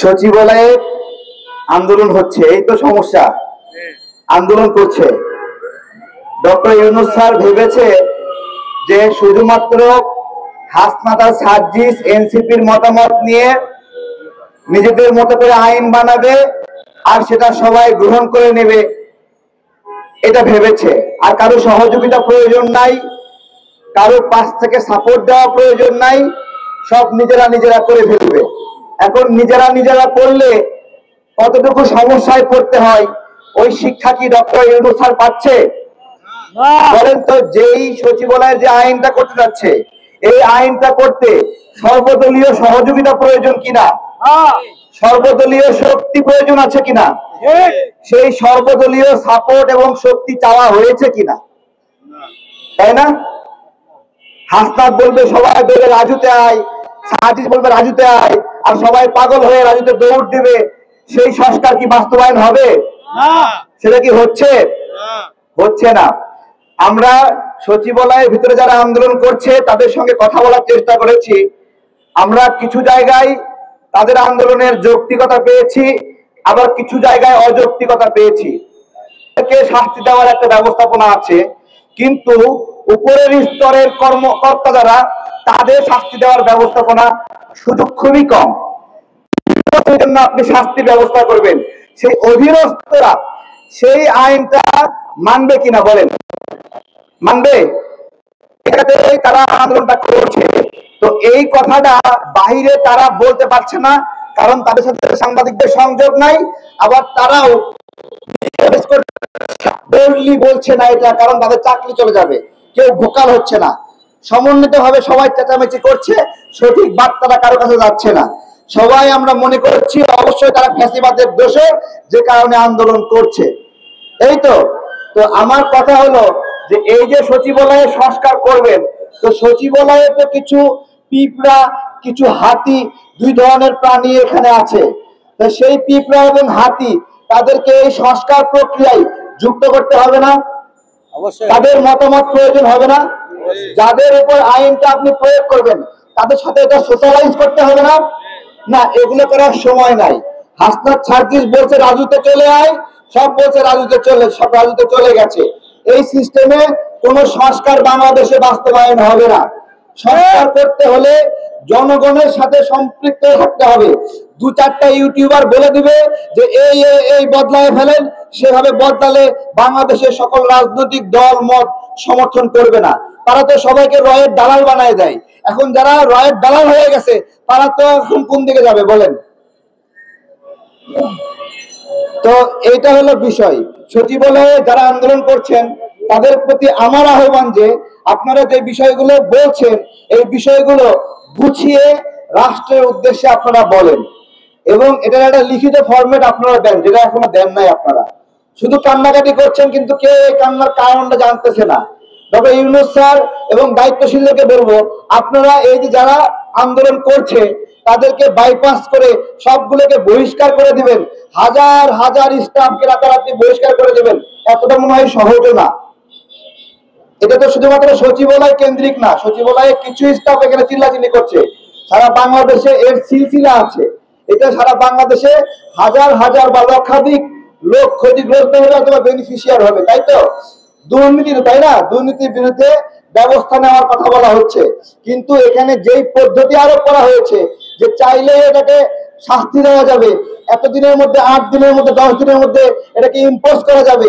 সচিবালয়ে আন্দোলন হচ্ছে, এই তো সমস্যা। আন্দোলন করছে ডক্টর ইউনূস স্যার ভেবেছে যে শুধুমাত্র হাসনাত সার্জিস এনসিপির মতামত নিয়ে নিজেদের মতো করে আইন বানাবে আর সেটা সবাই গ্রহণ করে নেবে, এটা ভেবেছে। আর কারো সহযোগিতা প্রয়োজন নাই, কারো পাশ থেকে সাপোর্ট দেওয়া প্রয়োজন নাই, সব নিজেরা নিজেরা করে ফেলবে। এখন নিজেরা নিজেরা করলে কতটুকু সমস্যায় পড়তে হয় ওই শিক্ষা কি ডক্টর ইউনূস স্যার পাচ্ছে? বলেন তো, যেই সচিবালয়ের যে আইনটা করতে যাচ্ছে, এই আইনটা করতে সর্বদলীয় সহযোগিতা প্রয়োজন কিনা, সর্বদলীয় শক্তি প্রয়োজন আছে কিনা, সেই সর্বদলীয় সাপোর্ট এবং শক্তি চাওয়া হয়েছে কিনা, তাই না? হাসনাত বলবে সবাই দৌড়ে রাজুতে আয়, সার্জিস বলবে রাজুতে আয়, আর সবাই পাগল হয়ে রাজুতে দৌড় দিবে। সেই সংস্কার কি বাস্তবায়ন হবে? সেটা কি হচ্ছে? হচ্ছে না। আমরা সচিবালয়ের ভিতরে যারা আন্দোলন করছে তাদের সঙ্গে কথা বলার চেষ্টা করেছি। আমরা কিছু জায়গায় তাদের আন্দোলনের যৌক্তিকতা পেয়েছি, আবার কিছু জায়গায় অযৌক্তিকতা পেয়েছি। শাস্তি দেওয়ার একটা ব্যবস্থাপনা আছে, কিন্তু উপরের স্তরের কর্মকর্তা যারা, তাদের শাস্তি দেওয়ার ব্যবস্থাপনা সুযোগ খুবই কম। আপনি শাস্তির ব্যবস্থা করবেন, সেই অধীনস্থরা সেই আইনটা মানবে কিনা বলেন? মানবে? তারা আন্দোলনটা করছে। তো এই কথাটা বাহিরে তারা বলতে পারছে না, কারণ তাদের সাথে সাংবাদিকদের সংযোগ নাই। আবার তারাও বলছে না এটা, কারণ তাদের চাকরি চলে যাবে। কেউ ভোকাল হচ্ছে না, সমন্বিত ভাবে সবাই চেঁচামেচি করছে, সঠিক বার্তাটা কারো কাছে যাচ্ছে না। সবাই আমরা মনে করছি অবশ্যই তারা ফ্যাসিবাদের দোষে যে কারণে আন্দোলন করছে। এই তো আমার কথা হলো যে এই যে সচিবালয়ে সংস্কার করবেন, তো সচিবালয়ে তো কিছু পিঁপড়া, কিছু হাতি, দুই ধরনের প্রাণী এখানে আছে। তো সেই পিঁপড়া এবং হাতি, তাদেরকে এই সংস্কার প্রক্রিয়ায় যুক্ত করতে হবে না? তাদের মতামত প্রয়োজন হবে না? যাদের উপর আইনটা আপনি প্রয়োগ করবেন তাদের সাথে এটা সোশ্যালাইজ করতে হবে না? না, এগুলো করার সময় নাই। হাসনাত সার্জিস বলছে রাজুতে চলে আয়, সব বলছে রাজুতে চলে গেছে। এই সিস্টেমে কোন সংস্কার বাংলাদেশে বাস্তবায়ন হবে না। সংস্কার করতে হলে জনগণের সাথে সম্পৃক্ত থাকতে হবে। দু চারটা ইউটিউবার বলে দিবে যে এই বদলায় ফেলেন, সেভাবে বদলালে বাংলাদেশের সকল রাজনৈতিক দল মত সমর্থন করবে না। তারা তো সবাইকে রয়ের দালাল বানায় দেয়। এখন যারা রয়ের দালাল হয়ে গেছে তারা তো এখন কোন দিকে যাবে বলেন? তো এইটা হলো বিষয়। সচিবালয়ে যারা আন্দোলন করছেন তাদের প্রতি আমার আহ্বান যে আপনারা যে বিষয়গুলো বলছেন এই বিষয়গুলো গুছিয়ে রাষ্ট্রের উদ্দেশ্যে আপনারা বলেন, এবং এটার একটা লিখিত ফরম্যাট আপনারা দেন, যেটা এখনো দেন নাই। আপনারা শুধু কান্নাকাটি করছেন, কিন্তু কেউ এই কান্নার কারণটা জানতেছে না। ডক্টর ইউনূস স্যার এবং দায়িত্বশীলদেরকে বলবো, আপনারা এই যে যারা আন্দোলন করছে তাদেরকে বাইপাস করে সবগুলোকে বহিষ্কার করে দিবেন, হাজার হাজার স্টাফকে রাতারাতি বহিষ্কার করে দিবেন। এতটা মনে হয় সহজ না। এটা তো শুধুমাত্র সচিবালয় কেন্দ্রিক না, সচিবালয়ে কিছু স্টাফ এখানে চিল্লাচিল্লি করছে। সারা বাংলাদেশে এর সিলসিলা আছে। এটা সারা বাংলাদেশে হাজার হাজার বা লক্ষাধিক লোক ক্ষতিগ্রস্ত হবে অথবা বেনিফিশিয়ার হবে, তাই তো? দুর্নীতি, তাই না? দুর্নীতির বিরুদ্ধে ব্যবস্থা নেওয়ার কথা বলা হচ্ছে, কিন্তু এখানে যেই পদ্ধতি আরোপ করা হয়েছে যে চাইলে এটাকে শাস্তি দেওয়া যাবে, এতদিনের মধ্যে, 8 দিনের মধ্যে, 10 দিনের মধ্যে এটাকে ইম্পোজ করা যাবে।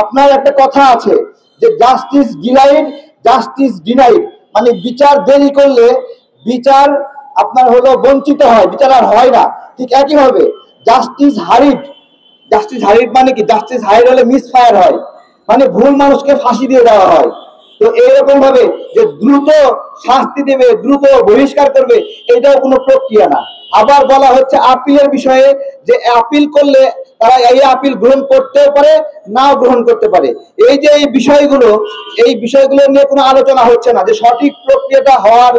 আপনার একটা কথা আছে যে জাস্টিস ডিলাইড, জাস্টিস ডিনাইড, মানে বিচার দেরি করলে বিচার আপনার হলো বঞ্চিত হয়, বিচার আর হয় না। ঠিক একইভাবে জাস্টিস হারিড, জাস্টিস হারিড মানে কি? জাস্টিস হারিড হলে মিসফায়ার হয়, মানে ভুল মানুষকে ফাঁসি দিয়ে দেওয়া হয়। তো এইরকম ভাবে যে দ্রুত শাস্তি দেবে, দ্রুত বহিষ্কার করবে, এটাও কোনো প্রক্রিয়া না। আবার বলা হচ্ছে আপিলের বিষয়ে যে আপিল করলে তারা এই আপিল গ্রহণ করতেও পারে, নাও গ্রহণ করতে পারে। এই যে এই বিষয়গুলো নিয়ে কোনো আলোচনা হচ্ছে না, যে সঠিক প্রক্রিয়াটা হওয়ার।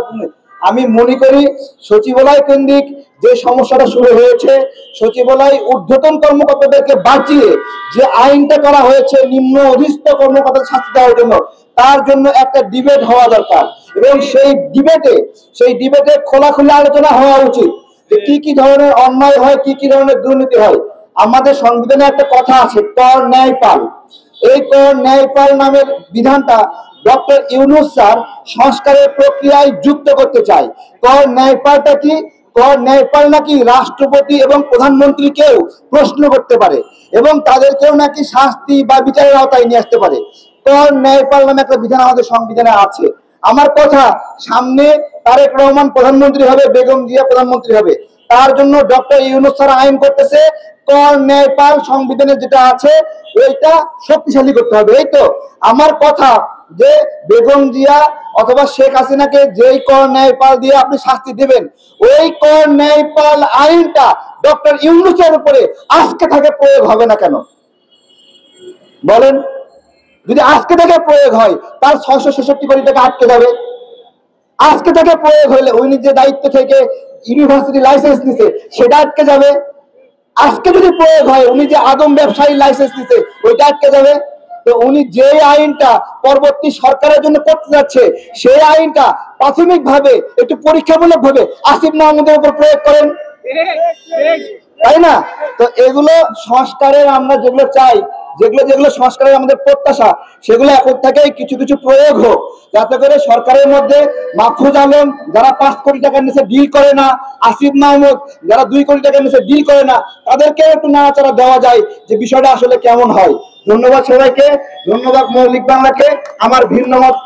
আমি মনে করি সচিবালয় কেন্দ্রিক যে সমস্যাটা শুরু হয়েছে, সচিবালয় ঊর্ধ্বতন কর্মকর্তাদেরকে বাঁচিয়ে যে আইনটা করা হয়েছে নিম্ন অধীস্থ কর্মকর্তাদের শাস্তি দেওয়ার জন্য, তার জন্য একটা ডিবেট হওয়া দরকার, এবং সেই ডিবেটে খোলাখুলি আলোচনা হওয়া উচিত যে কি কি ধরনের অন্যায় হয়, কি কি ধরনের দুর্নীতি হয়। আমাদের সংবিধানে একটা কথা আছে, কর ন্যায় পাল। এই কর ন্যায় পাল নামের বিধানটা ডক্টর ইউনূস স্যার সংস্কারের প্রক্রিয়ায় যুক্ত করতে চায়। কর ন্যায় পালটা কি? কর ন্যায় পাল নাকি রাষ্ট্রপতি এবং প্রধানমন্ত্রীকেও প্রশ্ন করতে পারে এবং তাদেরকেও নাকি শাস্তি বা বিচারের আওতায় নিয়ে আসতে পারে। কর ন্যায় পাল নামে একটা বিধান আমাদের সংবিধানে আছে। আমার কথা, সামনে তারেক রহমান প্রধানমন্ত্রী হবে, বেগম জিয়া প্রধানমন্ত্রী হবে, তার জন্য ডক্টর ইউনূস স্যার আইন করতেছে কর ন্যায় পাল সংবিধানে যেটা আছে ওইটা শক্তিশালী করতে হবে। এই তো আমার কথা, যে বেগম জিয়া অথবা শেখ হাসিনাকে যেই কর ন্যায় পাল দিয়ে আপনি শাস্তি দিবেন, ওই কর ন্যায় পাল আইনটা ডক্টর ইউনূসের উপরে আজকে থেকে প্রয়োগ হবে না কেন বলেন? যদি আজকে থেকে প্রয়োগ হয়, তার 666 কোটি টাকা আটকে যাবে। আজকে থেকে প্রয়োগ হলে উনি যে দায়িত্ব থেকে ইউনিভার্সিটি লাইসেন্স নিছে সেটা আটকে যাবে। আজকে যদি প্রয়োগ হয়, উনি যে আদম ব্যবসায়ী লাইসেন্স নিছে ওইটা আটকে যাবে। তো উনি যে আইনটা পরবর্তী সরকারের জন্য করতে যাচ্ছে, সেই আইনটা প্রাথমিকভাবে একটু পরীক্ষামূলক ভাবে আসিফ মাহমুদের উপর প্রয়োগ করেন, তাই না? তো এগুলো সংস্কারের আমরা যেগুলো চাই, যেগুলো যেগুলো সংস্কারের আমাদের প্রত্যাশা, সেগুলো এখন থেকেই কিছু কিছু প্রয়োগ হোক, যাতে করে সরকারের মধ্যে মাহফুজ আলম যারা 5 কোটি টাকার নিচে ডিল করে না, আসিফ মাহমুদ যারা 2 কোটি টাকার নিচে ডিল করে না, তাদেরকে একটু নাড়াচাড়া দেওয়া যায় যে বিষয়টা আসলে কেমন হয়। ধন্যবাদ সবাইকে, ধন্যবাদ মৌলিক বাংলাকে আমার ভিন্ন মত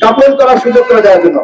জ্ঞাপন করার সুযোগ করে দেওয়ার জন্য।